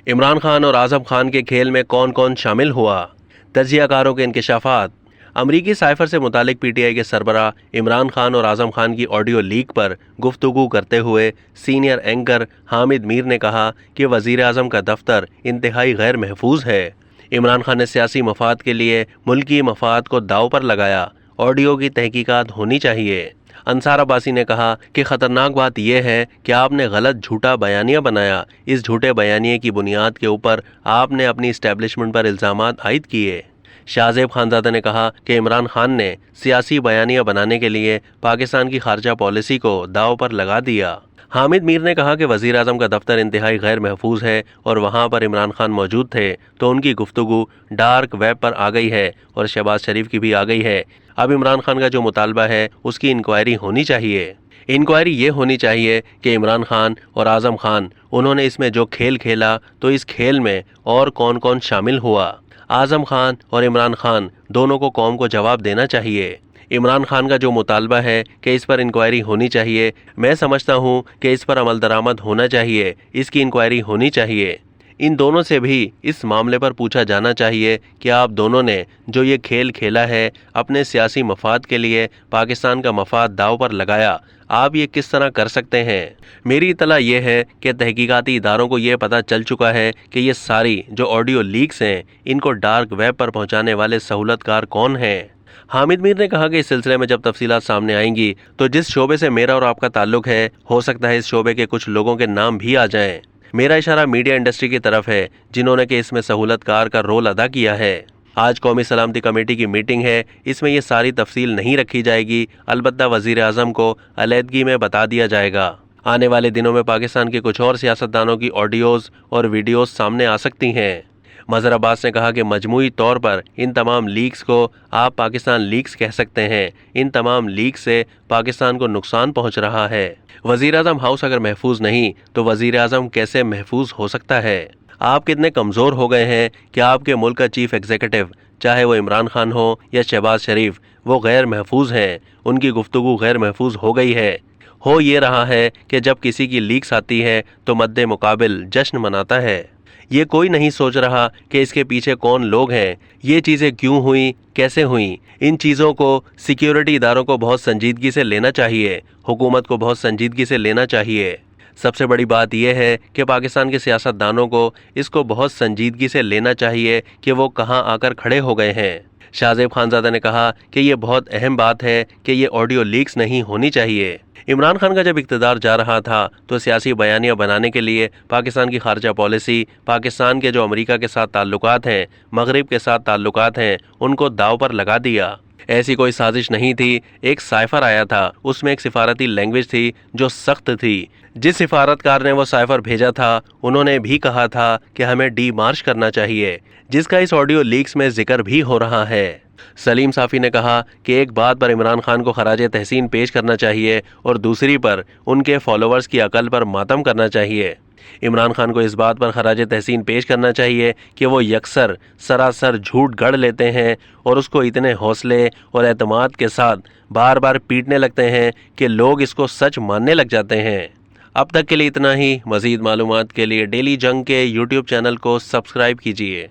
इमरान खान और आजम खान के खेल में कौन कौन शामिल हुआ? तज्जियाकारों के इंकशाफात। अमरीकी साइफर से मुतालिक पीटीआई के सरबराह इमरान खान और आजम खान की ऑडियो लीक पर गुफ्तगू करते हुए सीनियर एंकर हामिद मीर ने कहा कि वजीर आजम का दफ्तर इंतहाई गैर महफूज है। इमरान खान ने सियासी मफाद के लिए मुल्की मफाद को दाव पर लगाया। ऑडियो की तहकीकात होनी चाहिए। अंसार अब्बासी ने कहा कि ख़तरनाक बात यह है कि आपने गलत झूठा बयानिया बनाया। इस झूठे बयानिए की बुनियाद के ऊपर आपने अपनी इस्टेब्लिशमेंट पर इल्ज़ामात आयद किए। शाहजेब खानजादा ने कहा कि इमरान खान ने सियासी बयानिया बनाने के लिए पाकिस्तान की खारजा पॉलिसी को दाव पर लगा दिया। हामिद मीर ने कहा कि वज़ीर आज़म का दफ्तर इंतहाई गैर महफूज है और वहाँ पर इमरान खान मौजूद थे तो उनकी गुफ्तगू डार्क वेब पर आ गई है और शहबाज शरीफ की भी आ गई है। अब इमरान खान का जो मुतालबा है उसकी इंक्वायरी होनी चाहिए। इंक्वायरी ये होनी चाहिए कि इमरान खान और आज़म खान उन्होंने इसमें जो खेल खेला तो इस खेल में और कौन कौन शामिल हुआ। आज़म खान और इमरान खान दोनों को कौम को जवाब देना चाहिए। इमरान खान का जो मुतालबा है कि इस पर इंक्वायरी होनी चाहिए, मैं समझता हूँ कि इस पर अमल दरामद होना चाहिए, इसकी इंक्वायरी होनी चाहिए। इन दोनों से भी इस मामले पर पूछा जाना चाहिए कि आप दोनों ने जो ये खेल खेला है अपने सियासी मफाद के लिए पाकिस्तान का मफाद दाव पर लगाया, आप ये किस तरह कर सकते हैं? मेरी इतला ये है कि तहकीकाती इदारों को ये पता चल चुका है कि ये सारी जो ऑडियो लीक्स हैं इनको डार्क वेब पर पहुंचाने वाले सहूलतकार कौन हैं। हामिद मीर ने कहा कि इस सिलसिले में जब तफसीलात सामने आएंगी तो जिस शोबे से मेरा और आपका ताल्लुक है हो सकता है इस शोबे के कुछ लोगों के नाम भी आ जाएं। मेरा इशारा मीडिया इंडस्ट्री की तरफ है जिन्होंने कि इसमें सहूलतकार का रोल अदा किया है। आज कौमी सलामती कमेटी की मीटिंग है, इसमें ये सारी तफसील नहीं रखी जाएगी, अलबत्ता वजीर आज़म को अलहदगी में बता दिया जाएगा। आने वाले दिनों में पाकिस्तान के कुछ और सियासतदानों की ऑडियोज़ और वीडियोज़ सामने आ सकती हैं। मज़हर अब्बास ने कहा कि मजमूई तौर पर इन तमाम लीक्स को आप पाकिस्तान लीक्स कह सकते हैं। इन तमाम लीक्स से पाकिस्तान को नुकसान पहुंच रहा है। वज़ीर आज़म हाउस अगर महफूज नहीं तो वज़ीर आज़म कैसे महफूज हो सकता है? आप कितने कमज़ोर हो गए हैं कि आपके मुल्क का चीफ एग्जीक्यूटिव चाहे वो इमरान खान हो या शहबाज शरीफ वो गैर महफूज हैं, उनकी गुफ्तगू गैर महफूज हो गई है। हो ये रहा है कि जब किसी की लीक्स आती है तो मद्दे मुकाबिल जश्न मनाता है। ये कोई नहीं सोच रहा कि इसके पीछे कौन लोग हैं, ये चीज़ें क्यों हुई, कैसे हुई। इन चीज़ों को सिक्योरिटी इदारों को बहुत संजीदगी से लेना चाहिए, हुकूमत को बहुत संजीदगी से लेना चाहिए। सबसे बड़ी बात यह है कि पाकिस्तान के सियासतदानों को इसको बहुत संजीदगी से लेना चाहिए कि वो कहाँ आकर खड़े हो गए हैं। शाहजेब खानजादा ने कहा कि ये बहुत अहम बात है कि ये ऑडियो लीक्स नहीं होनी चाहिए। इमरान खान का जब इक़्तिदार जा रहा था तो सियासी बयानिया बनाने के लिए पाकिस्तान की खारजा पॉलिसी, पाकिस्तान के जो अमेरिका के साथ ताल्लुकात हैं, मगरिब के साथ ताल्लुकात हैं, उनको दाव पर लगा दिया। ऐसी कोई साजिश नहीं थी। एक साइफर आया था, उसमें एक सिफारती लैंग्वेज थी जो सख्त थी। जिस सिफारतकार ने वो साइफर भेजा था उन्होंने भी कहा था कि हमें डी मार्च करना चाहिए, जिसका इस ऑडियो लीक्स में जिक्र भी हो रहा है। सलीम साफ़ी ने कहा कि एक बात पर इमरान खान को खराजे तहसीन पेश करना चाहिए और दूसरी पर उनके फॉलोअर्स की अकल पर मातम करना चाहिए। इमरान खान को इस बात पर खराजे तहसीन पेश करना चाहिए कि वो यकसर सरासर झूठ गढ़ लेते हैं और उसको इतने हौसले और एतमाद के साथ बार बार पीटने लगते हैं कि लोग इसको सच मानने लग जाते हैं। अब तक के लिए इतना ही। मज़ीद मालूमात के लिए डेली जंग के यूट्यूब चैनल को सब्सक्राइब कीजिए।